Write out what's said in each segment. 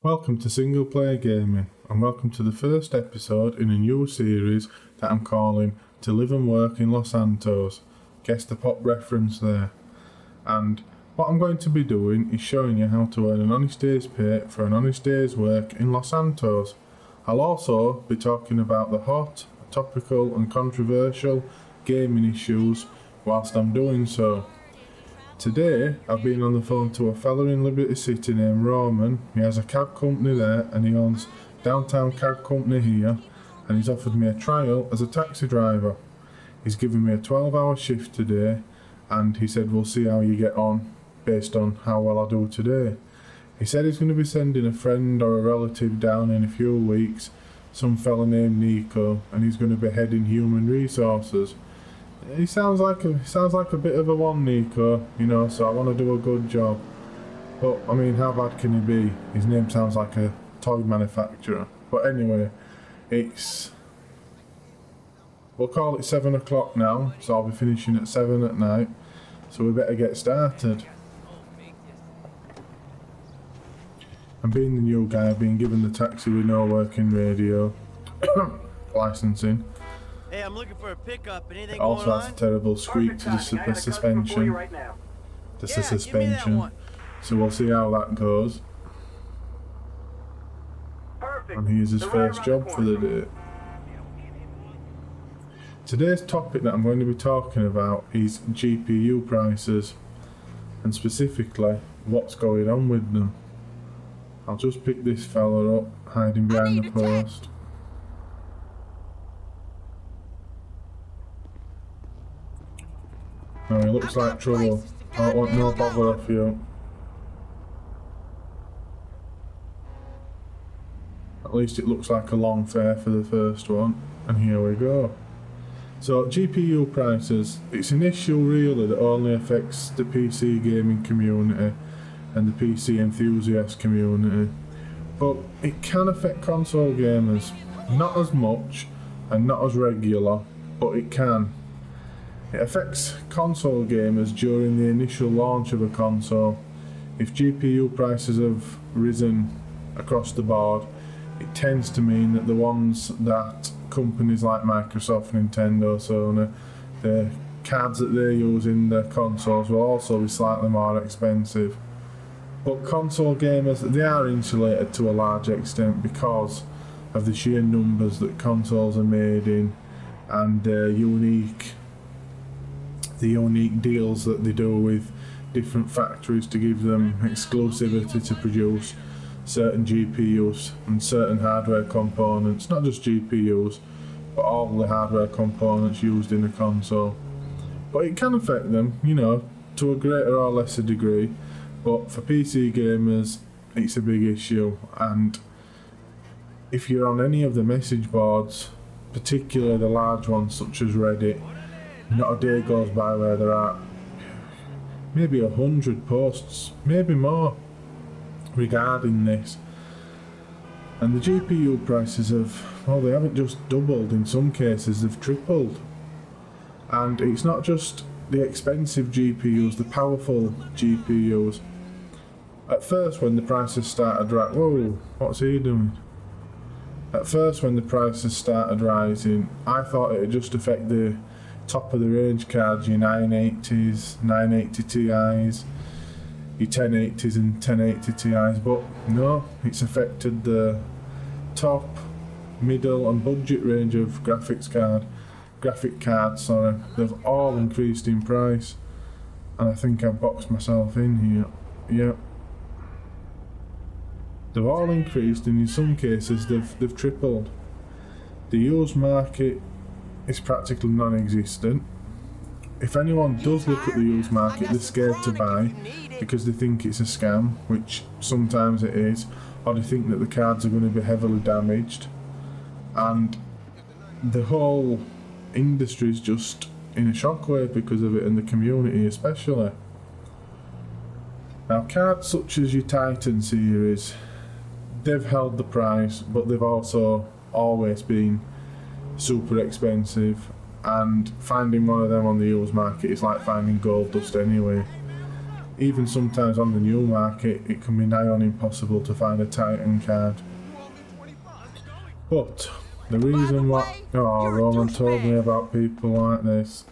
Welcome to Single Player Gaming, and welcome to the first episode in a new series that I'm calling To Live and Work in Los Santos. Guess the pop reference there. And what I'm going to be doing is showing you how to earn an honest day's pay for an honest day's work in Los Santos. I'll also be talking about the hot, topical and controversial gaming issues whilst I'm doing so. Today, I've been on the phone to a fella in Liberty City named Roman. He has a cab company there and he owns Downtown Cab Company here, and he's offered me a trial as a taxi driver. He's given me a 12-hour shift today and he said we'll see how you get on based on how well I do today. He said he's going to be sending a friend or a relative down in a few weeks, some fella named Nico, and he's going to be heading human resources. He sounds like a bit of a one, Nico, you know, so I want to do a good job. But, I mean, how bad can he be? His name sounds like a toy manufacturer. But anyway, we'll call it 7 o'clock now, so I'll be finishing at 7 at night, so we better get started. And being the new guy, I've been given the taxi with no working radio licensing. Hey, I'm looking for a pickup. Anything It also going has on? a terrible squeak to the suspension. Just the suspension. So we'll see how that goes. And here's his first job for the day. Today's topic that I'm going to be talking about is GPU prices, and specifically what's going on with them. I'll just pick this fella up, hiding behind the post. No, he looks like trouble. I don't want no bother off you. At least it looks like a long fare for the first one. And here we go. So, GPU prices. It's an issue really that only affects the PC gaming community and the PC enthusiast community. But it can affect console gamers. Not as much and not as regular, but it can. It affects console gamers during the initial launch of a console. If GPU prices have risen across the board, it tends to mean that the ones that companies like Microsoft, Nintendo, Sony, the cards that they use in their consoles will also be slightly more expensive. But console gamers, they are insulated to a large extent because of the sheer numbers that consoles are made in and the unique deals that they do with different factories to give them exclusivity to produce certain GPUs and certain hardware components, not just GPUs, but all the hardware components used in a console. But it can affect them, you know, to a greater or lesser degree, but for PC gamers it's a big issue. And if you're on any of the message boards, particularly the large ones such as Reddit, not a day goes by where there are maybe 100 posts, maybe more, regarding this. And the GPU prices have, well, they haven't just doubled, in some cases they've tripled. And it's not just the expensive GPUs, the powerful GPUs. At first when the prices started whoa, what's he doing? At first when the prices started rising, I thought it would just affect the top of the range cards, your 980s, 980 Ti's, your 1080s and 1080 Ti's, but no, it's affected the top, middle and budget range of graphic cards, they've all increased in price. And I think I've boxed myself in here, yep. They've all increased, and in some cases they've tripled. The used market is practically non-existent. If anyone does look at the used market, they're scared to buy because they think it's a scam, which sometimes it is, or they think that the cards are going to be heavily damaged. And the whole industry is just in a shockwave because of it, and the community especially. Now, cards such as your Titan series, they've held the price, but they've also always been super expensive, and finding one of them on the used market is like finding gold dust anyway. Even sometimes on the new market, it can be nigh on impossible to find a Titan card. But the reason why... Oh, Roman told me about people like this.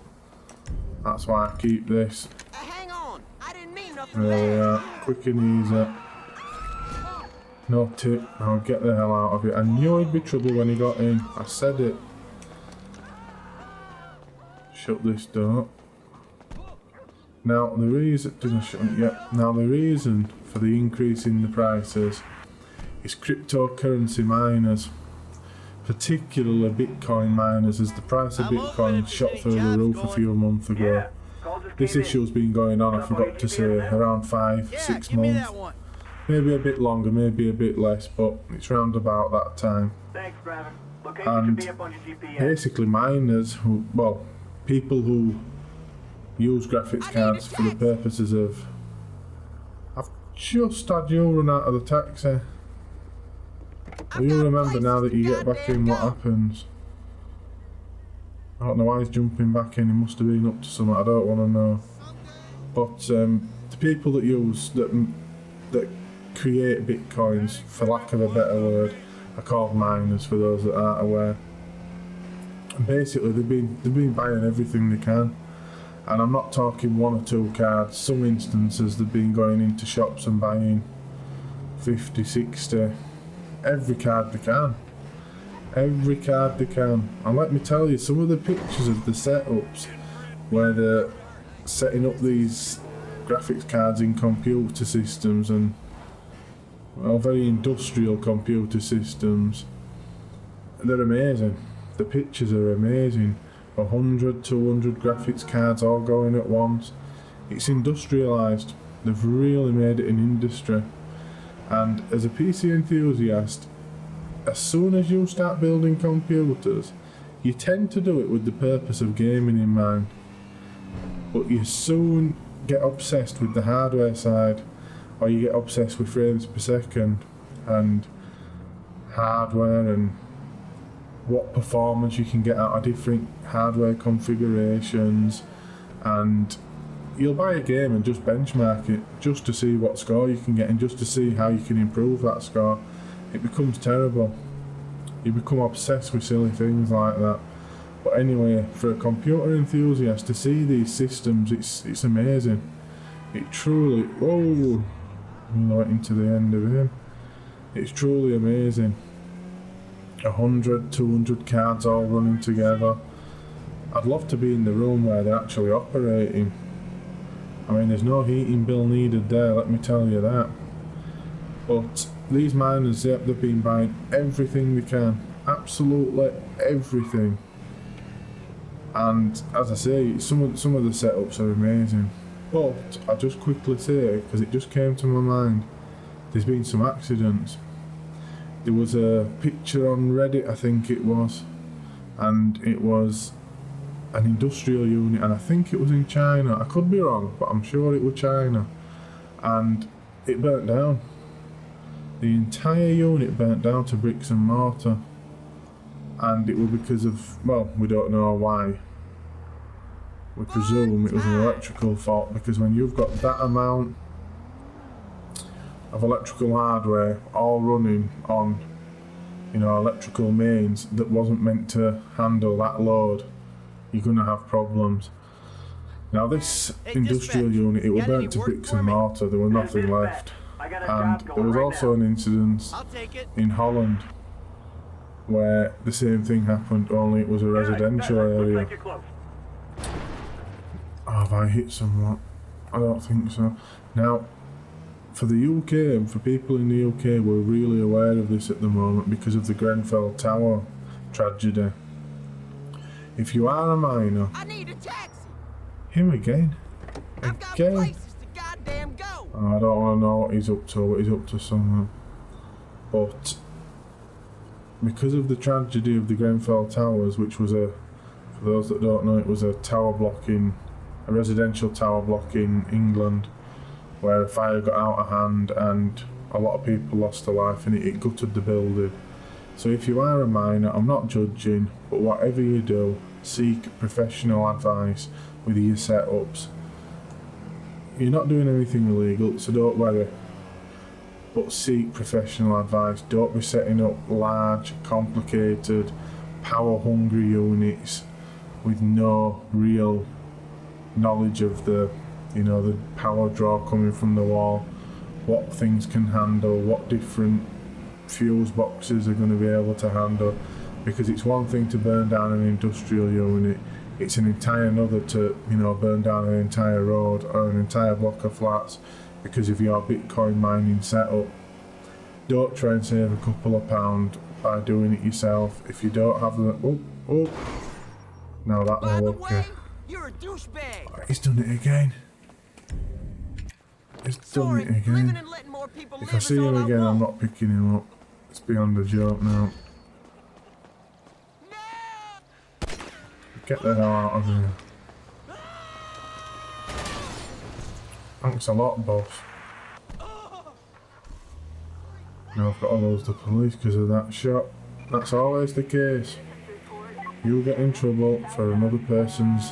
That's why I keep this. Hang on. I didn't mean nothing. There we are. Quick and easy. No tip. I'll get the hell out of it. I knew it'd be trouble when he got in. I said it. Shut this door. Now the reason... Did I shut it? Yep. Now the reason for the increase in the prices is cryptocurrency miners. Particularly Bitcoin miners, as the price of Bitcoin shot through the roof a few months ago. This issue's been going on, I forgot to say, around 5-6 months. Maybe a bit longer, maybe a bit less, but it's round about that time. And basically miners, who, well, people who use graphics cards for the purposes of... I've just had you run out of the taxi. Will you remember now that you get back in what happens? I don't know why he's jumping back in, he must have been up to something, I don't want to know. But the people that use, that create bitcoins, for lack of a better word, are called miners, for those that aren't aware. And basically they've been buying everything they can. And I'm not talking 1 or 2 cards, some instances they've been going into shops and buying 50, 60, every card they can. Every card they can. And let me tell you, some of the pictures of the setups where they're setting up these graphics cards in computer systems, and well, very industrial computer systems, they're amazing. The pictures are amazing. 100, 200 graphics cards all going at once. It's industrialised. They've really made it an industry. And as a PC enthusiast, as soon as you start building computers, you tend to do it with the purpose of gaming in mind. But you soon get obsessed with the hardware side, or you get obsessed with frames per second and hardware and what performance you can get out of different hardware configurations, and you'll buy a game and just benchmark it just to see what score you can get and just to see how you can improve that score. It becomes terrible. You become obsessed with silly things like that. But anyway, for a computer enthusiast to see these systems, it's amazing. It truly... Whoa! I went into the end of him. It's truly amazing. 100, 200 cards all running together. I'd love to be in the room where they're actually operating. I mean, there's no heating bill needed there, let me tell you that. But these miners, yep, they've been buying everything they can. Absolutely everything. And as I say, some of the setups are amazing. But I'll just quickly say, because it just came to my mind, there's been some accidents. There was a picture on Reddit, I think it was, and it was an industrial unit, and I think it was in China. I could be wrong, but I'm sure it was China. And it burnt down. The entire unit burnt down to bricks and mortar. And it was because of, well, we don't know why. We presume it was an electrical fault, because when you've got that amount of electrical hardware all running on, you know, electrical mains that wasn't meant to handle that load, you're going to have problems. Now this industrial unit, it was burnt to bricks and mortar, there was nothing left. And there was also an incident in Holland where the same thing happened, only it was a residential area. Oh, have I hit someone? I don't think so. Now, for the UK and for people in the UK, we're really aware of this at the moment because of the Grenfell Tower tragedy. If you are a miner... I need a taxi. Him again? I've got places to goddamn go. Oh, I don't want to know what he's up to, but he's up to something. But because of the tragedy of the Grenfell Towers, which was a, for those that don't know, it was a tower block in, a residential tower block in England, where a fire got out of hand and a lot of people lost their life, and it gutted the building. So if you are a miner, I'm not judging, but whatever you do, seek professional advice with your setups. you're not doing anything illegal, so don't worry. But seek professional advice. Don't be setting up large, complicated, power-hungry units with no real knowledge of the, you know, the power draw coming from the wall, what things can handle, what different fuse boxes are going to be able to handle. Because it's one thing to burn down an industrial unit, it's an entire another to, you know, burn down an entire road or an entire block of flats because of your Bitcoin mining setup. Don't try and save a couple of pounds by doing it yourself. If you don't have the... Oh. No, that By won't the work. way, you're a douchebag. He's done it again. He's done Sorry, it living again. and letting more people If live I is see all him I again, I'm want. not picking him up. It's beyond a joke now. No! Get the hell out of here. Thanks a lot, boss. Now I've got to lose the police because of that shot. That's always the case. You'll get in trouble for another person's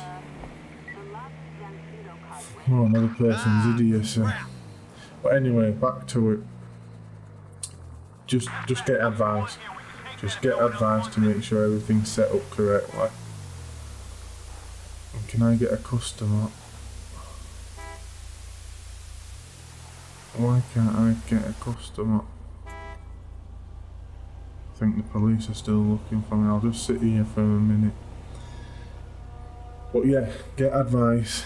idiocy. But anyway, back to it. Just get advice. Just get advice to make sure everything's set up correctly. And can I get a customer? Why can't I get a customer? I think the police are still looking for me. I'll just sit here for a minute. But yeah, get advice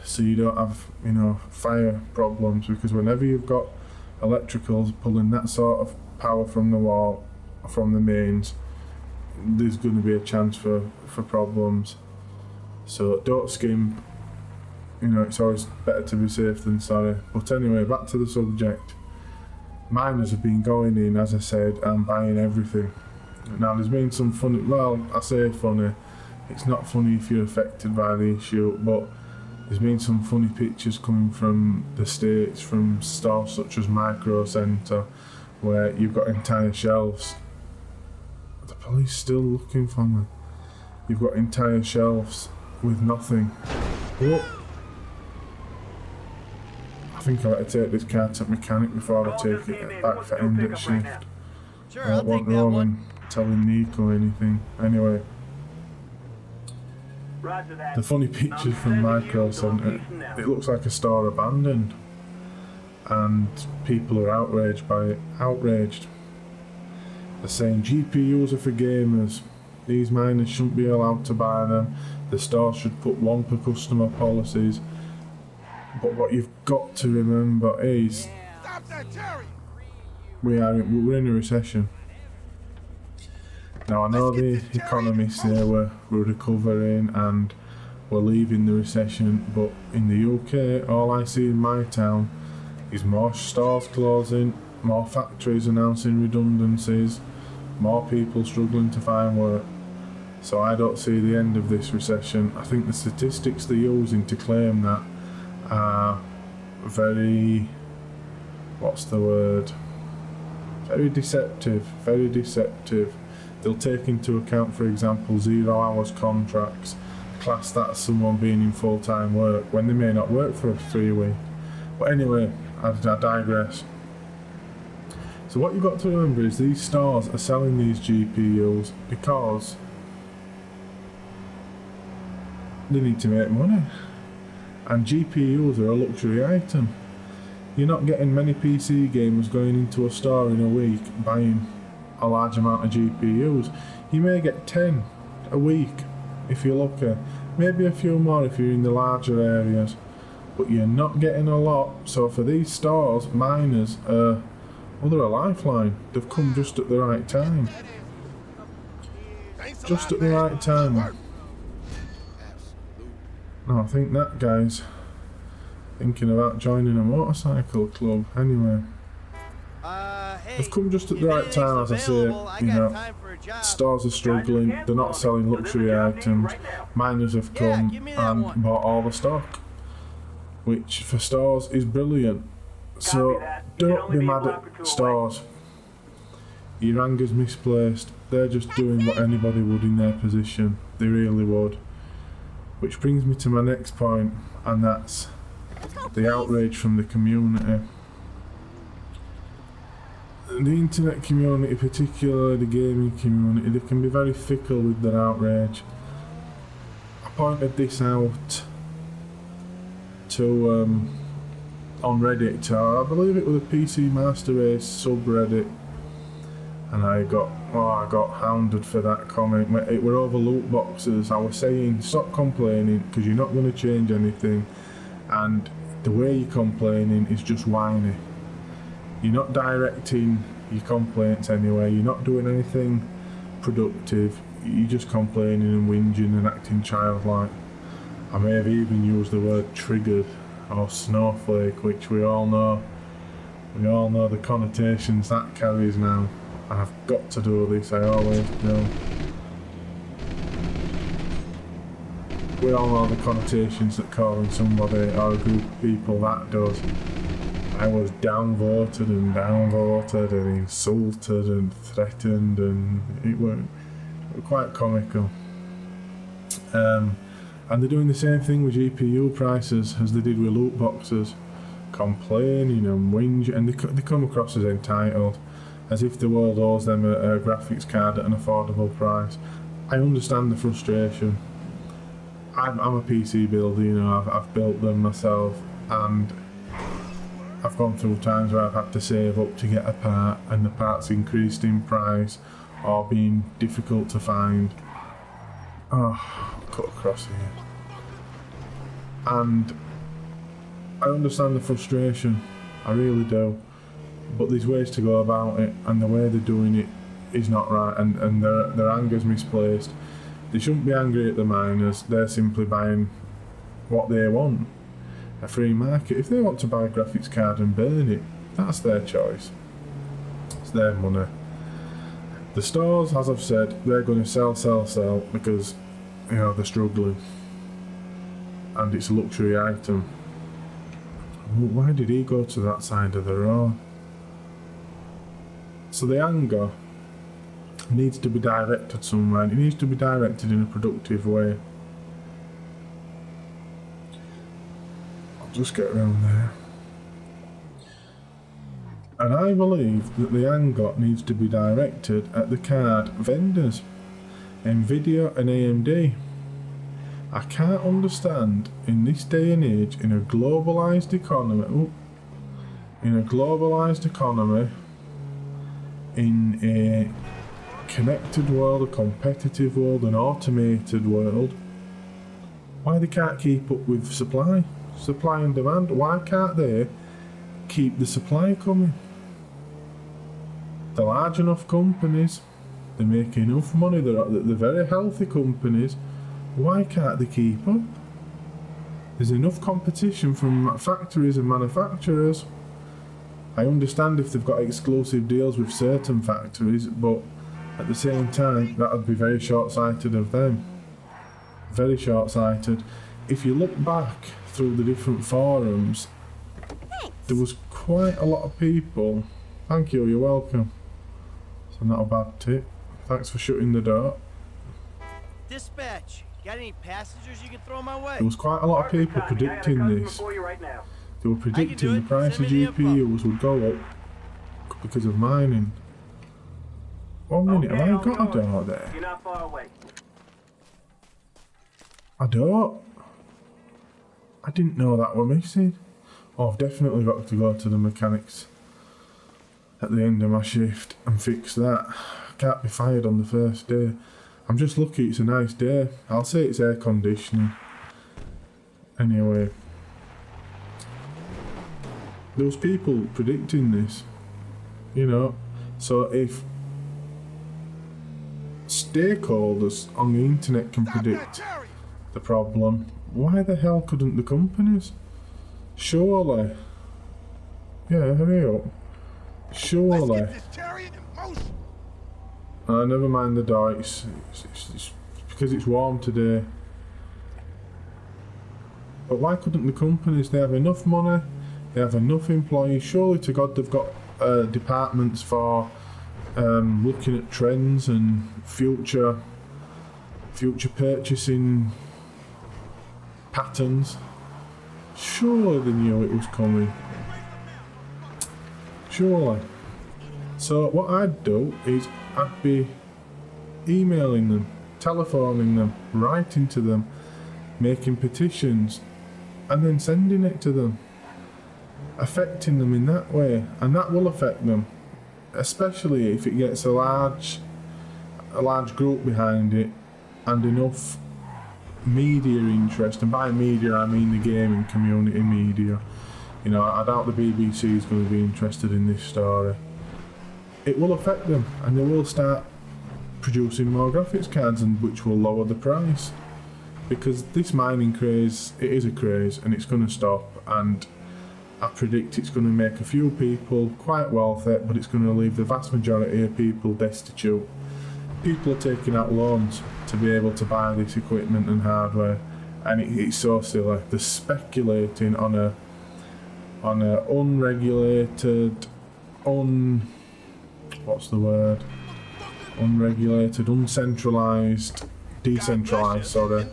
so you don't have, you know, fire problems, because whenever you've got electricals pulling that sort of power from the wall, from the mains, there's going to be a chance for problems. So don't skim. You know, it's always better to be safe than sorry. But anyway, back to the subject. Miners have been going in, as I said, and buying everything. Now there's been some funny, well, I say funny, it's not funny if you're affected by the issue, but there's been some funny pictures coming from the States, from stores such as Micro Centre, where you've got entire shelves. The police still looking for me. You've got entire shelves with nothing. Whoa. I think I better take this car to mechanic before I take it back for end of shift. Sure, I don't I'll want take that one. Roman telling Nico anything. Anyway, the funny pictures from Micro Centre, it looks like a store abandoned, and people are outraged by it. Outraged. They're saying GPUs are for gamers. These miners shouldn't be allowed to buy them. The store should put one per customer policies. But what you've got to remember is we're in a recession. Now I know the economists say we're recovering and we're leaving the recession, but in the UK all I see in my town is more stores closing, more factories announcing redundancies, more people struggling to find work. So I don't see the end of this recession. I think the statistics they're using to claim that are very, what's the word, very deceptive, very deceptive. They'll take into account, for example, 0 hours contracts, class that as someone being in full-time work when they may not work for 3 weeks. But anyway, I digress. So what you've got to remember is these stores are selling these GPUs because they need to make money. And GPUs are a luxury item. You're not getting many PC gamers going into a store in a week buying a large amount of GPUs. You may get 10 a week if you're lucky. Maybe a few more if you're in the larger areas. But you're not getting a lot. So for these stores, miners are, well, they're a lifeline. They've come just at the right time. Just at the right time. No, I think that guy's thinking about joining a motorcycle club. Anyway, they've come just at the right time, as I say. You know, stores are struggling. They're not selling luxury items. Miners have come and bought all the stock, which for stores is brilliant. So don't be mad at stores. Your anger's misplaced. They're just doing what anybody would in their position. They really would. Which brings me to my next point, and that's the outrage from the community. The internet community, particularly the gaming community, they can be very fickle with their outrage. I pointed this out to on Reddit, I believe it was a PC Master Race subreddit, and I got hounded for that comment. It were over loot boxes. I was saying stop complaining because you're not going to change anything, and the way you're complaining is just whiny. You're not directing your complaints anywhere, you're not doing anything productive, you're just complaining and whinging and acting childlike. I may have even used the word triggered or snowflake, which we all know the connotations that carries now. I've got to do this, I always do. We all know the connotations that calling somebody or a group of people that does. I was downvoted and insulted and threatened, and it were quite comical. And they're doing the same thing with GPU prices as they did with loot boxes, complaining and whinging, and they come across as entitled, as if the world owes them a graphics card at an affordable price. I understand the frustration. I'm a PC builder, you know, I've built them myself, and I've gone through times where I've had to save up to get a part, and the part's increased in price or been difficult to find. Oh, cut across here. And I understand the frustration, I really do. But there's ways to go about it, and the way they're doing it is not right, and their anger's misplaced. They shouldn't be angry at the miners, they're simply buying what they want. A free market. If they want to buy a graphics card and burn it, that's their choice. It's their money. The stores, as I've said, they're going to sell because, you know, they're struggling. And it's a luxury item. Why did he go to that side of the road? So the anger needs to be directed somewhere. It needs to be directed in a productive way. Just get around there. And I believe that the anger needs to be directed at the card vendors, Nvidia and AMD. I can't understand in this day and age, in a globalized economy, in a connected world, a competitive world, an automated world, why they can't keep up with supply and demand. Why can't they keep the supply coming? They're large enough companies, they make enough money, they're very healthy companies. Why can't they keep up? There's enough competition from factories and manufacturers. I understand if they've got exclusive deals with certain factories, but at the same time that would be very short-sighted of them. Very short-sighted. If you look back through the different forums, there was quite a lot of people. Thank you, you're welcome. So not a bad tip. Thanks for shutting the door. Dispatch, got any passengers you can throw my way? There was quite a lot of people predicting this. They were predicting the price of GPUs would go up because of mining. 1 minute, have I got a door there? You're not far away. I don't. I didn't know that were missing. Oh, I've definitely got to go to the mechanics at the end of my shift and fix that. I can't be fired on the first day. I'm just lucky it's a nice day. I'll say it's air conditioning. Anyway. There was people predicting this. You know. So if stakeholders on the internet can predict the problem, why the hell couldn't the companies? Surely. Yeah, hurry up. Surely. Never mind the door, it's because it's warm today. But why couldn't the companies? They have enough money, they have enough employees. Surely to God they've got departments for looking at trends and future purchasing patterns. Surely they knew it was coming. Surely. So what I'd do is I'd be emailing them, telephoning them, writing to them, making petitions, and then sending it to them, affecting them in that way, and that will affect them, especially if it gets a large group behind it and enough media interest. And by media I mean the gaming community media. You know, I doubt the BBC is going to be interested in this story. It will affect them, and they will start producing more graphics cards, and which will lower the price, because this mining craze, it is a craze and it's going to stop, and I predict it's going to make a few people quite wealthy, but it's going to leave the vast majority of people destitute. People are taking out loans to be able to buy this equipment and hardware, and it's so silly. They're speculating on a unregulated, uncentralised, decentralised, sorry,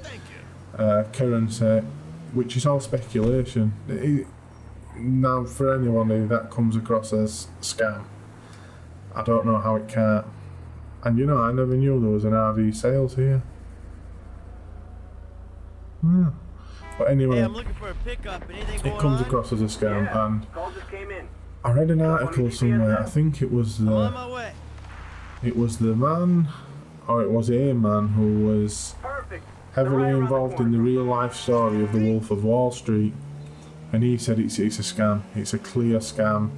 currency, which is all speculation. Now, for anyone that comes across as scam, I don't know how it can't. And you know, I never knew there was an RV sales here. But anyway, Hey, I'm looking for a pickup. Anything going it comes on? across as a scam, Yeah, and call just came in. I read an article somewhere. I think it was I'm on my way. it was the man, or it was a man who was Perfect. heavily involved in the real life story of the Wolf of Wall Street, and he said it's a scam. It's a clear scam.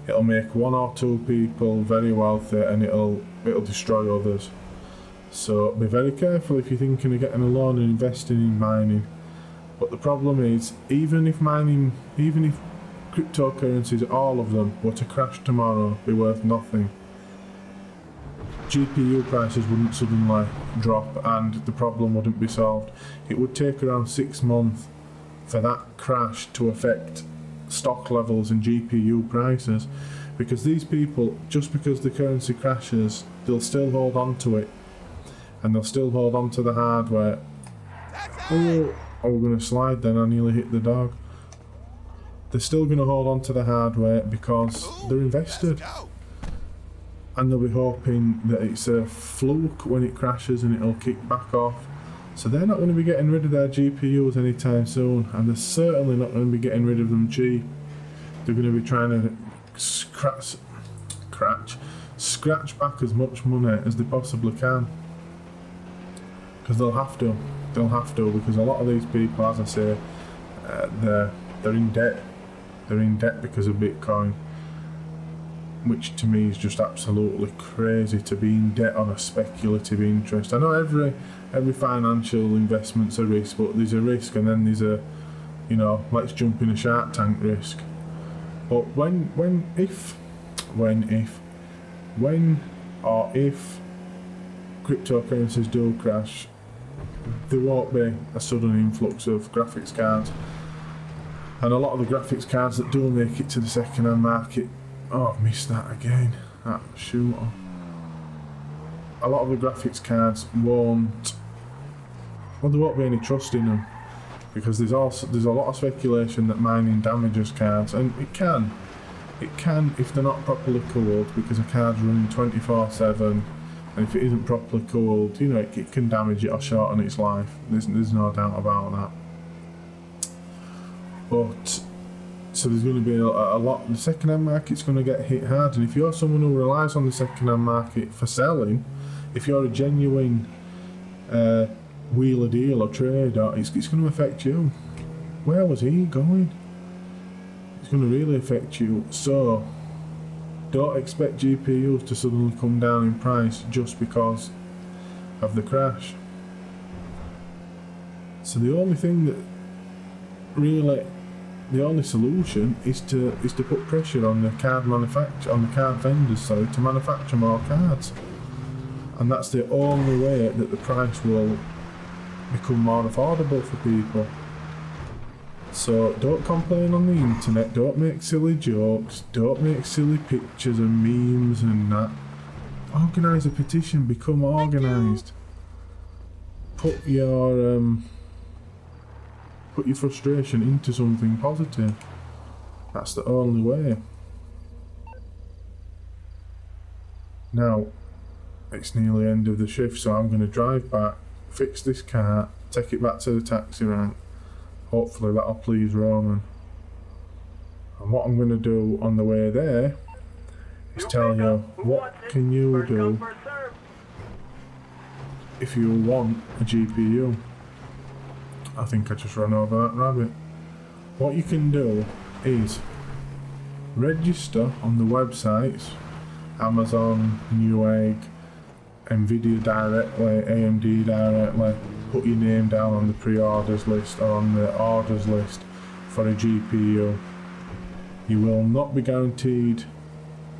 It'll make one or two people very wealthy, and it'll destroy others. So be very careful if you're thinking of getting a loan and investing in mining. But the problem is, even if cryptocurrencies, all of them, were to crash tomorrow, be worth nothing, GPU prices wouldn't suddenly drop and the problem wouldn't be solved. It would take around 6 months for that crash to affect stock levels and GPU prices, because these people, just because the currency crashes, they'll still hold on to it, and they'll still hold on to the hardware. Oh, we're going to slide then, I nearly hit the dog. They're still going to hold on to the hardware because they're invested, and they'll be hoping that it's a fluke when it crashes and it'll kick back off. So they're not going to be getting rid of their GPUs anytime soon, and they're certainly not going to be getting rid of them cheap. They're going to be trying to scratch back as much money as they possibly can, because they'll have to, because a lot of these people, as I say, they're in debt. They're in debt because of Bitcoin, which to me is just absolutely crazy, to be in debt on a speculative interest. I know every financial investment's a risk, but there's a risk, and then there's a, you know, let's jump in a Shark Tank risk. But if cryptocurrencies do crash, there won't be a sudden influx of graphics cards. And a lot of the graphics cards that do make it to the second-hand market, oh, I've missed that again, that shooter. A lot of the graphics cards won't, well, there won't be any trust in them, because there's a lot of speculation that mining damages cards, and it can if they're not properly cooled, because a card's running 24/7, and if it isn't properly cooled, you know, it can damage it or shorten its life. There's no doubt about that. But so there's going to be a lot. The second-hand market's going to get hit hard, and if you're someone who relies on the second-hand market for selling, if you're a genuine wheeler deal or trader, it's going to affect you. Where was he going? It's going to really affect you. So don't expect GPUs to suddenly come down in price just because of the crash. So the only thing that really, the only solution is to put pressure on the card vendors, to manufacture more cards, and that's the only way that the price will become more affordable for people. So don't complain on the internet, don't make silly jokes, don't make silly pictures and memes and that. Organise a petition, become organised. Put your put your frustration into something positive. That's the only way. Now, it's nearly end of the shift, so I'm going to drive back, fix this car, take it back to the taxi rank. Hopefully that'll please Roman. And what I'm going to do on the way there is tell you what can you do if you want a GPU. I think I just ran over that rabbit. What you can do is register on the websites, Amazon, Newegg, Nvidia directly, AMD directly. Put your name down on the pre-orders list or on the orders list for a GPU. You will not be guaranteed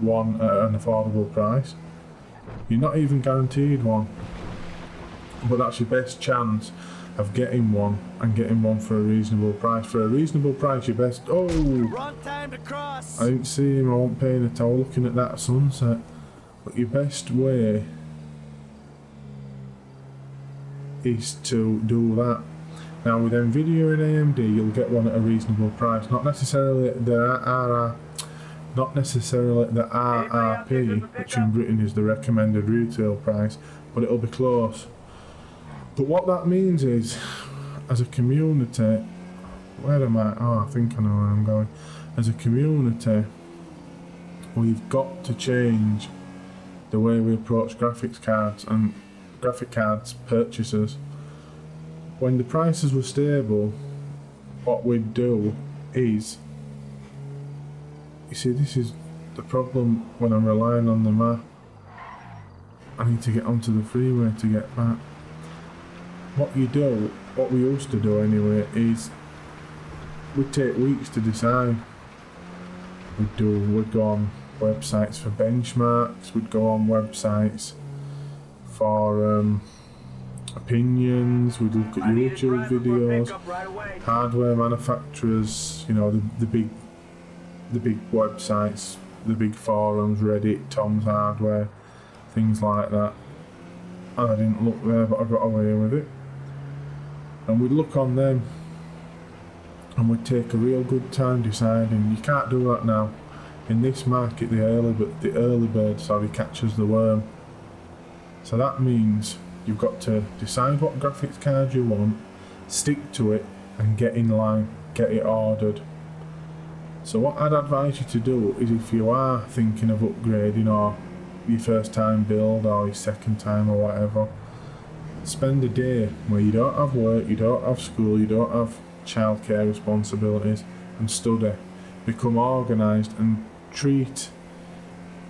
one at an affordable price. You're not even guaranteed one, but that's your best chance of getting one, and getting one for a reasonable price. For a reasonable price, your best... Oh! Wrong time to cross. I didn't see him, I wasn't paying attention, I was looking at that sunset. But your best way is to do that. Now with Nvidia and AMD, you'll get one at a reasonable price. Not necessarily the RRP, which in Britain is the recommended retail price, but it'll be close. But what that means is, as a community, where am I? Oh, I think I know where I'm going. As a community, we've got to change the way we approach graphics cards and graphic cards purchases. When the prices were stable, what we'd do is, you see, this is the problem when I'm relying on the map. I need to get onto the freeway to get back. What we used to do anyway, is we'd take weeks to decide. We'd go on websites for benchmarks, we'd go on websites for opinions, we'd look at YouTube videos, hardware manufacturers, you know, the big websites, the big forums, Reddit, Tom's Hardware, things like that. And I didn't look there, but I got away with it. And we'd look on them, and we'd take a real good time deciding. You can't do that now. In this market, the early bird catches the worm. So that means you've got to decide what graphics card you want, stick to it, and get in line, get it ordered. So what I'd advise you to do is, if you are thinking of upgrading, or your first time build, or your second time, or whatever, spend a day where you don't have work, you don't have school, you don't have childcare responsibilities, and study. Become organised and treat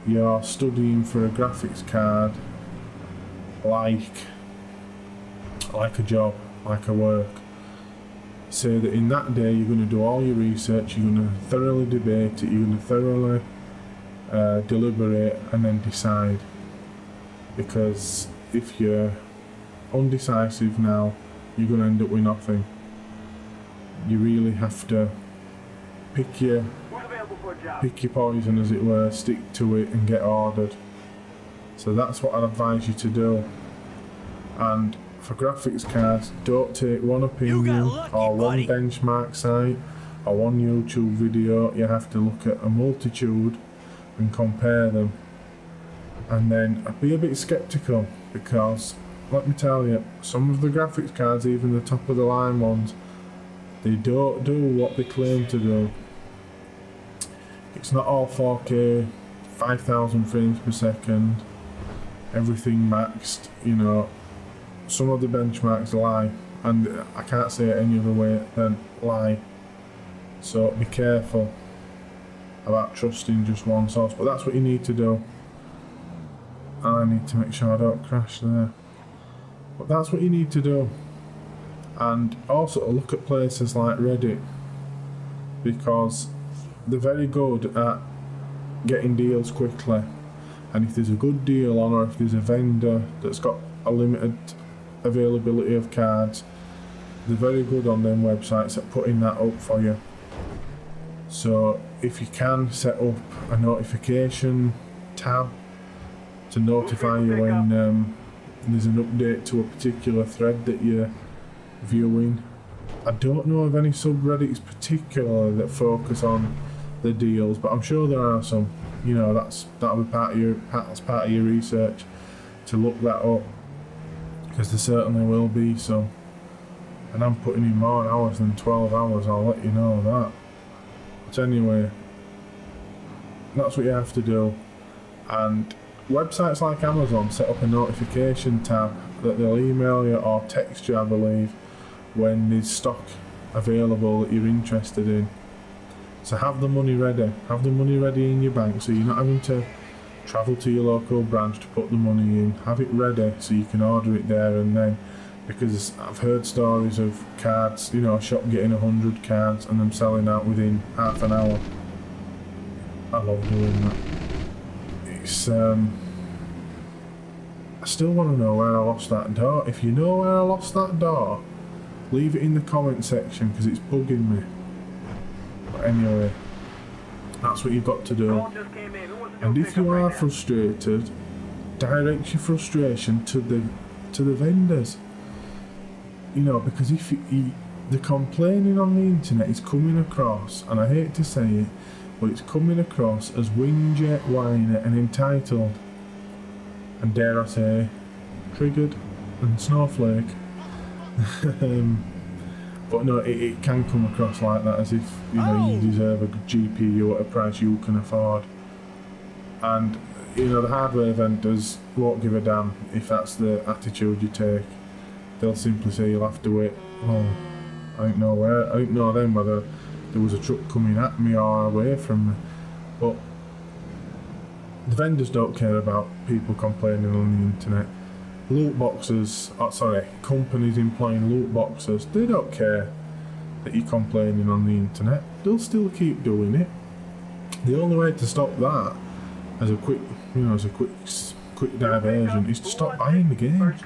your studying for a graphics card like a job, like a work. Say that in that day you're going to do all your research, you're going to thoroughly debate it, you're going to thoroughly deliberate and then decide. Because if you're undecisive now, you're going to end up with nothing. You really have to pick your poison, as it were, stick to it and get ordered. So that's what I'd advise you to do. And for graphics cards, don't take one opinion or one benchmark site or one YouTube video. You have to look at a multitude and compare them. And then be a bit skeptical, because let me tell you, some of the graphics cards, even the top of the line ones, they don't do what they claim to do. It's not all 4K, 5,000 frames per second, everything maxed, you know. Some of the benchmarks lie, and I can't say it any other way than lie. So be careful about trusting just one source, but that's what you need to do. And I need to make sure I don't crash there. But that's what you need to do. And also look at places like Reddit, because they're very good at getting deals quickly. And if there's a good deal on, or if there's a vendor that's got a limited availability of cards, they're very good on them websites at putting that up for you. So if you can set up a notification tab to notify you when there's an update to a particular thread that you're viewing, I don't know of any subreddits particularly that focus on the deals, but I'm sure there are some. You know, that'll be part of your research to look that up, because there certainly will be some. And I'm putting in more hours than 12 hours, I'll let you know that. But anyway, that's what you have to do. And websites like Amazon set up a notification tab that they'll email you or text you, I believe, when there's stock available that you're interested in. So have the money ready. Have the money ready in your bank, so you're not having to travel to your local branch to put the money in. Have it ready so you can order it there and then. Because I've heard stories of cards, you know, a shop getting 100 cards and them selling out within half an hour. I love doing that. It's, I still want to know where I lost that door. If you know where I lost that door, leave it in the comment section, because it's bugging me. But anyway, that's what you've got to do. And if you are frustrated, direct your frustration to the vendors. You know, because if the complaining on the internet is coming across, and I hate to say it, but it's coming across as whingy, whiny and entitled, and dare I say, triggered and snowflake. But no, it can come across like that, as if, you know, you deserve a good GPU at a price you can afford. And, you know, the hardware vendors won't give a damn if that's the attitude you take. They'll simply say you'll have to wait. Oh, I don't know then whether there was a truck coming at me or away from me. But the vendors don't care about people complaining on the internet. Loot boxes, companies employing loot boxes, they don't care that you're complaining on the internet. They'll still keep doing it. The only way to stop that, as a quick diversion, is to stop buying the games.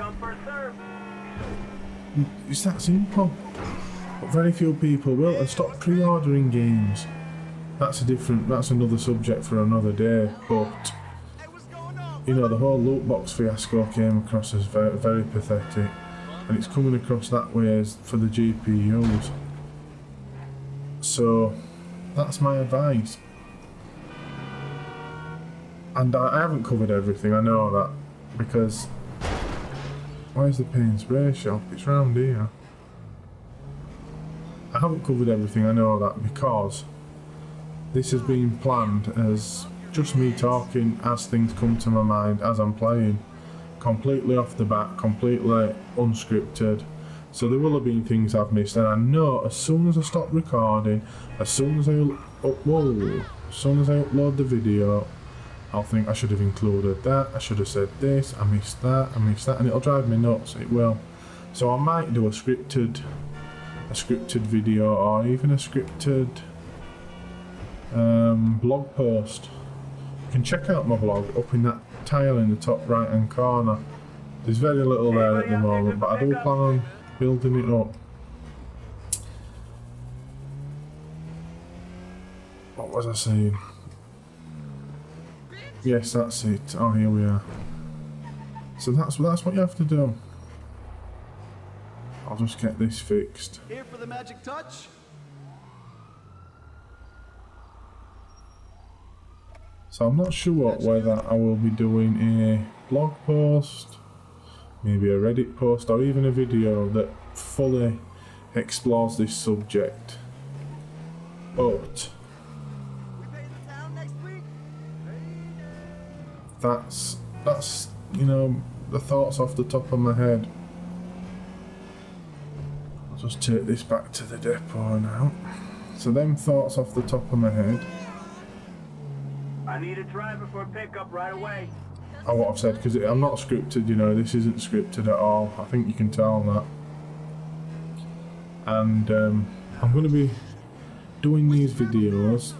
It's that simple. But very few people will, and stop pre-ordering games. That's another subject for another day. But you know, the whole loot box fiasco came across as very, very pathetic, and it's coming across that way as for the GPUs. So that's my advice. And I haven't covered everything, I know that, because where's the paint spray shop? It's round here. I haven't covered everything, I know that, because this has been planned as just me talking as things come to my mind as I'm playing. Completely off the bat, completely unscripted. So there will have been things I've missed, and I know as soon as I stop recording, as soon as I upload the video, I'll think I should have included that, I should have said this, I missed that, and it'll drive me nuts, it will. So I might do a scripted video, or even a scripted blog post. You can check out my blog up in that tile in the top right hand corner. There's very little there at the moment, but I do plan on building it up. What was I saying? Yes, that's it. Oh, here we are. So that's what you have to do. I'll just get this fixed. Here for the magic touch. So I'm not sure whether I will be doing a blog post, maybe a Reddit post, or even a video that fully explores this subject. But that's you know, the thoughts off the top of my head. I'll just take this back to the depot now. So them thoughts off the top of my head. I need a driver for a pickup right away. Oh, what I've said, because I'm not scripted, you know, this isn't scripted at all. I think you can tell that. And I'm going to be doing these videos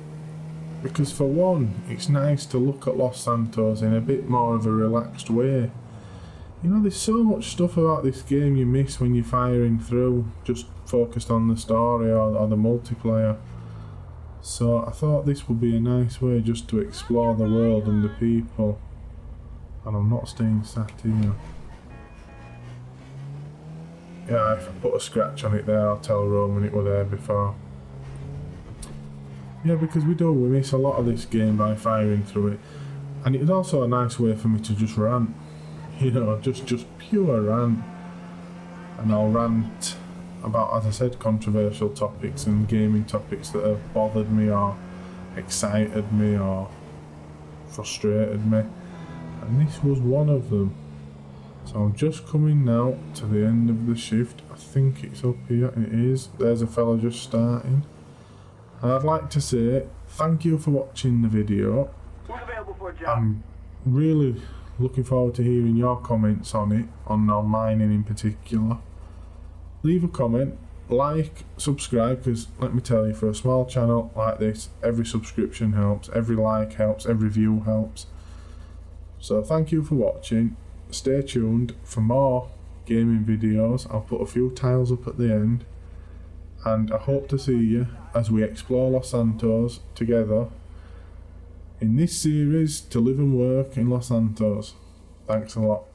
because, for one, it's nice to look at Los Santos in a bit more of a relaxed way. You know, there's so much stuff about this game you miss when you're firing through, just focused on the story or the multiplayer. So I thought this would be a nice way just to explore the world and the people. And I'm not staying sat here. Yeah, if I put a scratch on it there, I'll tell Roman it were there before. Yeah, because we miss a lot of this game by firing through it. And it's also a nice way for me to just rant. You know, just pure rant. And I'll rant about, as I said, controversial topics and gaming topics that have bothered me or excited me or frustrated me. And this was one of them. So I'm just coming now to the end of the shift. I think it's up here. It is. There's a fella just starting. And I'd like to say thank you for watching the video. Who's available for a job? I'm really looking forward to hearing your comments on it, on mining in particular. Leave a comment, like, subscribe, because let me tell you, for a small channel like this, every subscription helps, every like helps, every view helps. So thank you for watching. Stay tuned for more gaming videos. I'll put a few tiles up at the end. And I hope to see you as we explore Los Santos together in this series to live and work in Los Santos. Thanks a lot.